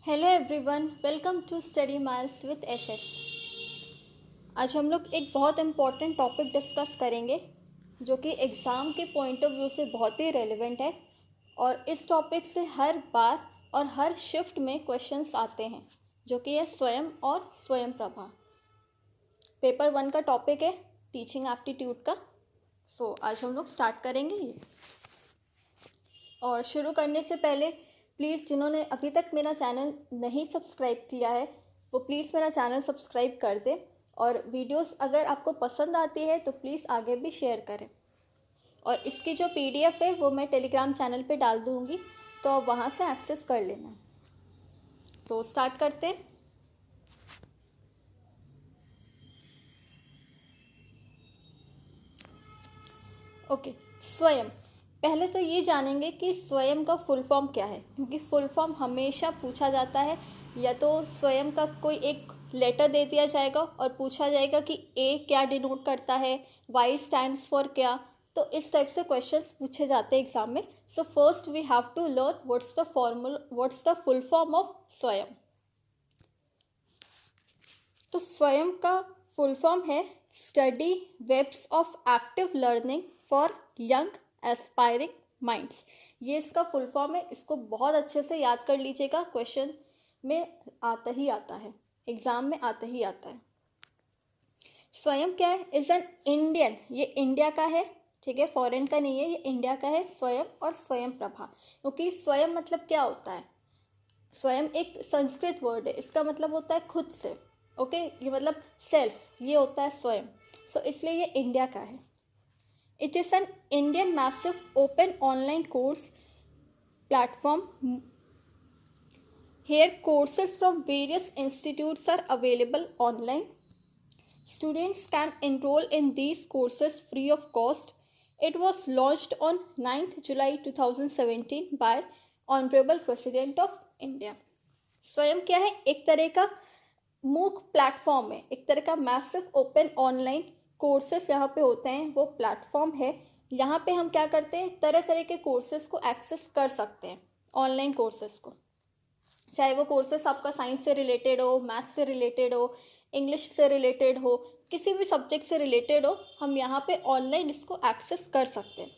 Hello everyone, welcome to Study Miles with SS. आज हम लोग एक बहुत इम्पॉर्टेंट टॉपिक डिस्कस करेंगे जो कि एग्ज़ाम के पॉइंट ऑफ व्यू से बहुत ही रेलेवेंट है और इस टॉपिक से हर बार और हर शिफ्ट में क्वेश्चंस आते हैं, जो कि है स्वयं और स्वयं प्रभा। पेपर 1 का टॉपिक है टीचिंग एप्टीट्यूड का। आज हम लोग स्टार्ट करेंगे ये। और शुरू करने से पहले प्लीज़ जिन्होंने अभी तक मेरा चैनल नहीं सब्सक्राइब किया है वो प्लीज़ मेरा चैनल सब्सक्राइब कर दें, और वीडियोस अगर आपको पसंद आती है तो प्लीज़ आगे भी शेयर करें। और इसकी जो पीडीएफ है वो मैं टेलीग्राम चैनल पे डाल दूँगी, तो आप वहाँ से एक्सेस कर लेना। स्टार्ट करते हैं। ओके, स्वयं। पहले तो ये जानेंगे कि स्वयं का फुल फॉर्म क्या है, क्योंकि फुल फॉर्म हमेशा पूछा जाता है। या तो स्वयं का कोई एक लेटर दे दिया जाएगा और पूछा जाएगा कि ए क्या डिनोट करता है, वाई स्टैंड्स फॉर क्या। तो इस टाइप से क्वेश्चंस पूछे जाते हैं एग्जाम में। So first we have to learn what's the full form of Swayam. तो स्वयं का फुल फॉर्म है study webs of active learning for young aspiring minds. ये इसका फुल फॉर्म है। इसको बहुत अच्छे से याद कर लीजिएगा, क्वेश्चन में आता ही आता है, एग्जाम में आता ही आता है। स्वयं क्या है? इज एन इंडियन, ये इंडिया का है, ठीक है, फॉरेन का नहीं है, ये इंडिया का है। स्वयं और स्वयं प्रभा, क्योंकि स्वयं मतलब क्या होता है? स्वयं एक संस्कृत वर्ड है, इसका मतलब होता है खुद से। ओके, ये मतलब सेल्फ, ये होता है स्वयं। इसलिए ये इंडिया का है। It is an Indian massive open online course platform. Here courses from various institutes are available online. Students can enroll in these courses free of cost. It was launched on 9th July 2017 by Honorable President of India. स्वयं क्या है? एक तरह का मूक platform है, एक तरह का मैसिव ओपन ऑनलाइन कोर्सेस यहाँ पे होते हैं, वो प्लेटफॉर्म है। यहाँ पे हम क्या करते हैं, तरह तरह के कोर्सेज को एक्सेस कर सकते हैं, ऑनलाइन कोर्सेज को। चाहे वो कोर्सेस आपका साइंस से रिलेटेड हो, मैथ्स से रिलेटेड हो, इंग्लिश से रिलेटेड हो, किसी भी सब्जेक्ट से रिलेटेड हो, हम यहाँ पे ऑनलाइन इसको एक्सेस कर सकते हैं।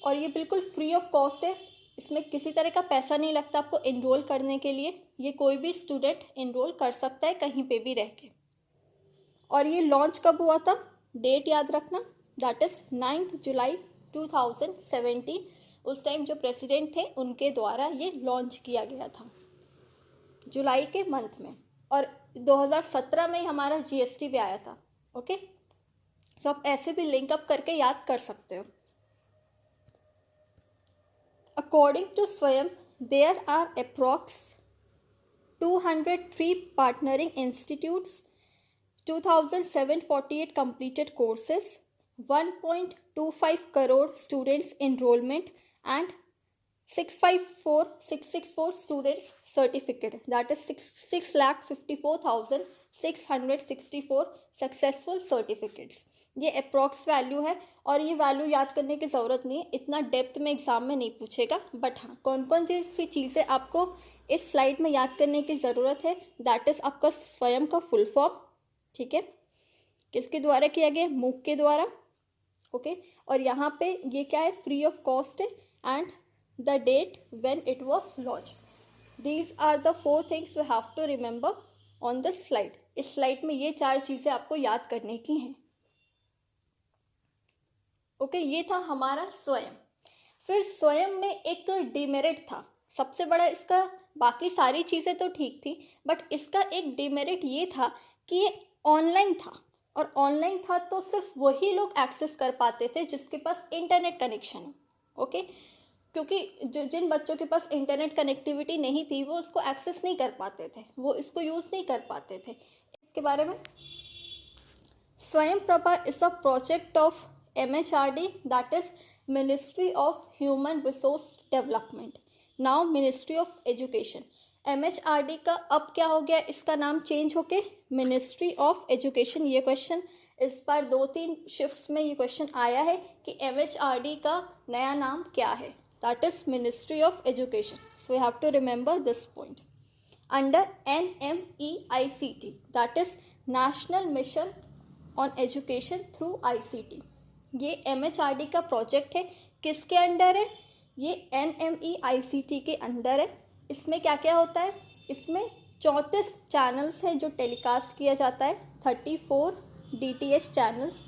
और ये बिल्कुल फ्री ऑफ कॉस्ट है, इसमें किसी तरह का पैसा नहीं लगता आपको इनरोल करने के लिए। ये कोई भी स्टूडेंट इनरोल कर सकता है कहीं पे भी रह के। और ये लॉन्च कब हुआ था? डेट याद रखना, दैट इज़ 9th जुलाई 2017। उस टाइम जो प्रेसिडेंट थे उनके द्वारा ये लॉन्च किया गया था, जुलाई के मंथ में। और 2017 में ही हमारा जीएसटी भी आया था। ओके, तो आप ऐसे भी लिंक अप करके याद कर सकते हो। According to Swayam, there are approx 203 partnering institutes, 2,748 completed courses, 1.25 crore students enrollment, and 664 students certificate, that is 6,54,664 successful certificates. ये अप्रॉक्स वैल्यू है और ये वैल्यू याद करने की ज़रूरत नहीं है, इतना डेप्थ में एग्जाम में नहीं पूछेगा। बट हाँ, कौन कौन सी चीज़ें आपको इस स्लाइड में याद करने की ज़रूरत है, दैट इज़ आपका स्वयं का फुल फॉर्म, ठीक है, किसके द्वारा किया गया? मूक के द्वारा। ओके, और यहाँ पे ये क्या है? फ्री ऑफ कॉस्ट है, and the date when it was launched. These are the 4 things you have to remember on this slide. इस स्लाइड में ये 4 चीज़ें आपको याद करने की हैं। ओके, ये था हमारा स्वयं। फिर स्वयं में एक डिमेरिट था सबसे बड़ा इसका। बाकी सारी चीज़ें तो ठीक थी, बट इसका एक डिमेरिट ये था कि ये ऑनलाइन था, और ऑनलाइन था तो सिर्फ वही लोग एक्सेस कर पाते थे जिसके पास इंटरनेट कनेक्शन है। ओके, क्योंकि जिन बच्चों के पास इंटरनेट कनेक्टिविटी नहीं थी वो इसको एक्सेस नहीं कर पाते थे, वो इसको यूज़ नहीं कर पाते थे। इसके बारे में, स्वयं Prabha is a project of MHRD, that is ministry of human resource development, now ministry of education. MHRD का अब क्या हो गया? इसका नाम चेंज होके मिनिस्ट्री ऑफ एजुकेशन। ये क्वेश्चन इस बार 2-3 शिफ्ट्स में ये क्वेश्चन आया है कि MHRD का नया नाम क्या है, that is Ministry of Education. So we have to remember this point. Under NMEICT, that is national mission on education through ICT। ये MHRD का प्रोजेक्ट है। किसके अंडर है? ये NMEICT के अंडर है। इसमें क्या क्या होता है? इसमें 34 चैनल्स हैं जो टेलीकास्ट किया जाता है। 34 DTH चैनल्स।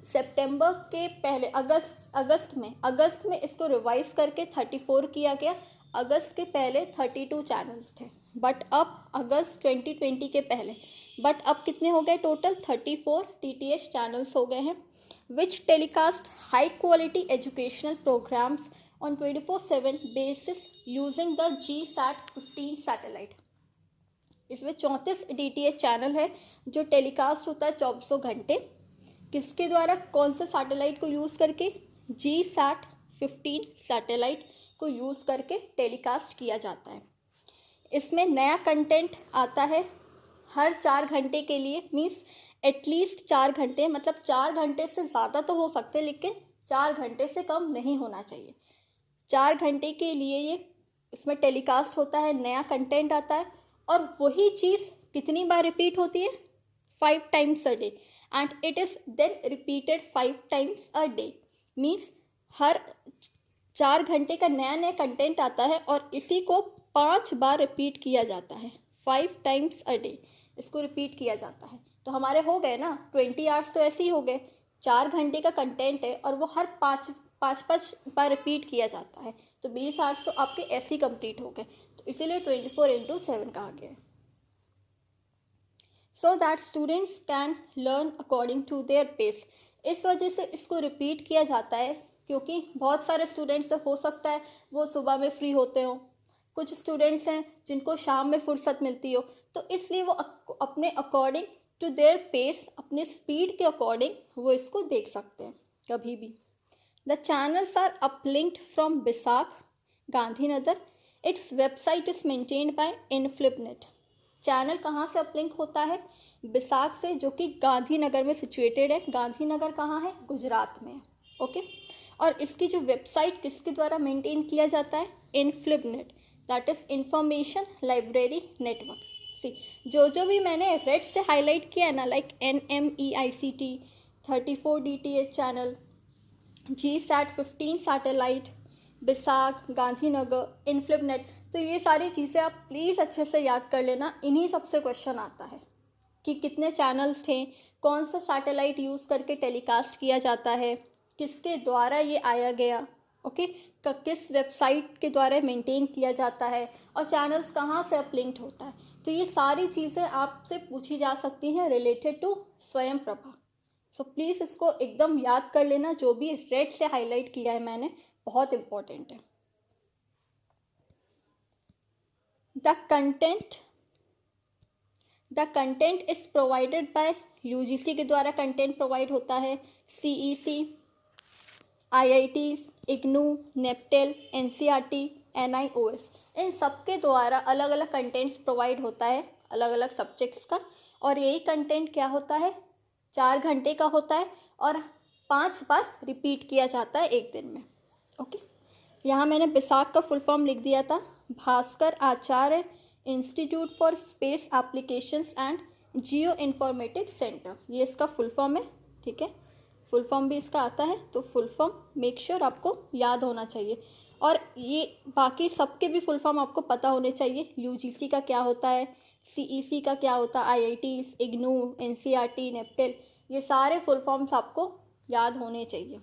सितंबर के पहले अगस्त में इसको रिवाइज करके 34 किया गया। अगस्त के पहले 32 चैनल्स थे, बट अब अगस्त 2020 के पहले अब कितने हो गए? टोटल 34 DTH चैनल्स हो गए हैं, which telecast high quality educational programmes on 24/7 basis using the GSAT-15 satellite. इसमें 34 DTH चैनल है जो टेलीकास्ट होता है 24 घंटे। किसके द्वारा? कौन से सैटेलाइट को यूज़ करके? GSAT-15 सैटेलाइट को यूज़ करके टेलीकास्ट किया जाता है। इसमें नया कंटेंट आता है हर 4 घंटे के लिए, मीन्स एटलीस्ट 4 घंटे, मतलब 4 घंटे से ज़्यादा तो हो सकते हैं लेकिन 4 घंटे से कम नहीं होना चाहिए। 4 घंटे के लिए ये इसमें टेलीकास्ट होता है, नया कंटेंट आता है, और वही चीज़ कितनी बार रिपीट होती है? 5 times a day, and it is then repeated 5 times a day. Means हर 4 घंटे का नया नया कंटेंट आता है और इसी को 5 बार रिपीट किया जाता है। 5 टाइम्स अ डे इसको रिपीट किया जाता है। तो हमारे हो गए ना 20 आवर्स, तो ऐसे ही हो गए। 4 घंटे का कंटेंट है और वो हर 5 बार रिपीट किया जाता है, तो 20 आवर्स तो आपके ऐसे ही कंप्लीट हो गए। तो इसीलिए 24/7 कहा गया है। So that students can learn according to their pace. इस वजह से इसको रिपीट किया जाता है क्योंकि बहुत सारे स्टूडेंट्स हो सकता है वो सुबह में फ्री होते हो, कुछ स्टूडेंट्स हैं जिनको शाम में फुर्सत मिलती हो, तो इसलिए वो अपने अकॉर्डिंग टू देयर पेस, अपने स्पीड के अकॉर्डिंग वो इसको देख सकते हैं कभी भी। The channels are uplinked from BISAG, Gandhinagar. Its website is maintained by INFLIBNET. Channel कहाँ से अपलिंक होता है? बिसाख से, जो कि गांधीनगर में सिचुएटेड है। गांधीनगर कहाँ है? गुजरात में है। ओके। और इसकी जो वेबसाइट किसके द्वारा मेंटेन किया जाता है? INFLIBNET, that is information library network. See, जो भी मैंने रेड से हाईलाइट किया है ना, like NMEICT, 34 DTH channel, GSAT-15 satellite, BISAG, Gandhinagar, INFLIBNET, तो ये सारी चीज़ें आप प्लीज़ अच्छे से याद कर लेना। इन्हीं सबसे क्वेश्चन आता है कि कितने चैनल्स थे, कौन सा सैटेलाइट यूज़ करके टेलीकास्ट किया जाता है, किसके द्वारा ये आया गया, ओके, किस वेबसाइट के द्वारा मेंटेन किया जाता है, और चैनल्स कहाँ से अपलिंक्ड होता है। तो ये सारी चीज़ें आपसे पूछी जा सकती हैं रिलेटेड टू स्वयं प्रभा। सो प्लीज़ इसको एकदम याद कर लेना, जो भी रेड से हाईलाइट किया है मैंने, बहुत इम्पोर्टेंट है। The content is provided by UGC के द्वारा कंटेंट प्रोवाइड होता है। CEC, IITs, IGNOU, NAPTEL, NCERT, NIOS, इन सब के द्वारा अलग अलग कंटेंट्स प्रोवाइड होता है अलग अलग सब्जेक्ट्स का, और यही कंटेंट क्या होता है? 4 घंटे का होता है और 5 बार रिपीट किया जाता है एक दिन में। ओके। यहाँ मैंने बिसाख का फुल फॉर्म लिख दिया था, Bhaskar Acharya institute for space applications and geoinformatics centre, ये इसका फुल फॉर्म है। ठीक है, फुल फॉर्म भी इसका आता है, तो फुल फॉर्म मेक श्योर आपको याद होना चाहिए, और ये बाकी सबके भी फुल फॉर्म आपको पता होने चाहिए। UGC का क्या होता है, CEC का क्या होता है, IITs, IGNOU, NCERT, NAPTEL, ये सारे फुल फॉर्म्स आपको याद होने चाहिए।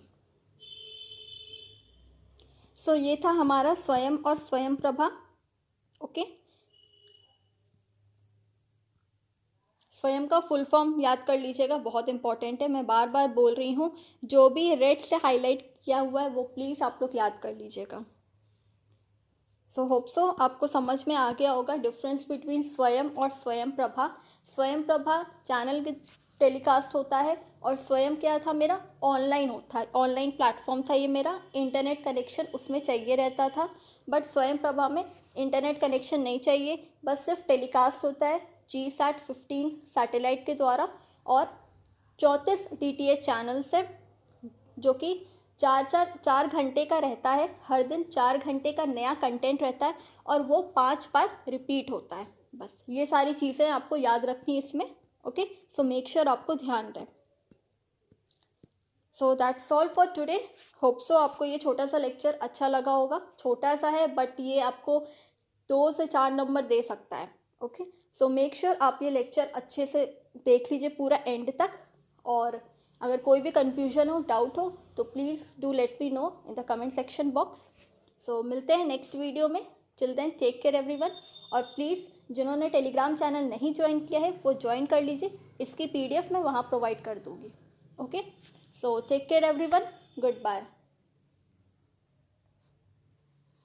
सो ये था हमारा स्वयं और स्वयं प्रभा। ओके, स्वयं का फुल फॉर्म याद कर लीजिएगा, बहुत इंपॉर्टेंट है। मैं बार बार बोल रही हूँ, जो भी रेड से हाईलाइट किया हुआ है वो प्लीज़ आप लोग याद कर लीजिएगा। सो होप सो आपको समझ में आ गया होगा डिफरेंस बिटवीन स्वयं और स्वयं प्रभा। स्वयं प्रभा चैनल के टेलीकास्ट होता है, और स्वयं क्या था मेरा? ऑनलाइन होता है, ऑनलाइन प्लेटफॉर्म था ये मेरा, इंटरनेट कनेक्शन उसमें चाहिए रहता था। बट स्वयं प्रभा में इंटरनेट कनेक्शन नहीं चाहिए, बस सिर्फ टेलीकास्ट होता है GSAT-15 सैटेलाइट के द्वारा, और 34 DTH चैनल्स है, जो कि 4 घंटे का रहता है। हर दिन 4 घंटे का नया कंटेंट रहता है और वो 5 बार रिपीट होता है। बस ये सारी चीज़ें आपको याद रखनी इसमें। ओके, सो मेक श्योर आपको ध्यान रहे। So that's all for today. Hope so आपको ये छोटा सा लेक्चर अच्छा लगा होगा। छोटा सा है बट ये आपको 2 से 4 नंबर दे सकता है। ओके, सो मेक श्योर आप ये लेक्चर अच्छे से देख लीजिए पूरा एंड तक, और अगर कोई भी कन्फ्यूजन हो, डाउट हो, तो please do let me know in the comment section box. So मिलते हैं नेक्स्ट वीडियो में। Till then take care everyone. और प्लीज़ जिन्होंने टेलीग्राम चैनल नहीं ज्वाइन किया है वो ज्वाइन कर लीजिए, इसकी PDF मैं वहाँ प्रोवाइड कर दूँगी। Okay, so take care everyone, good bye.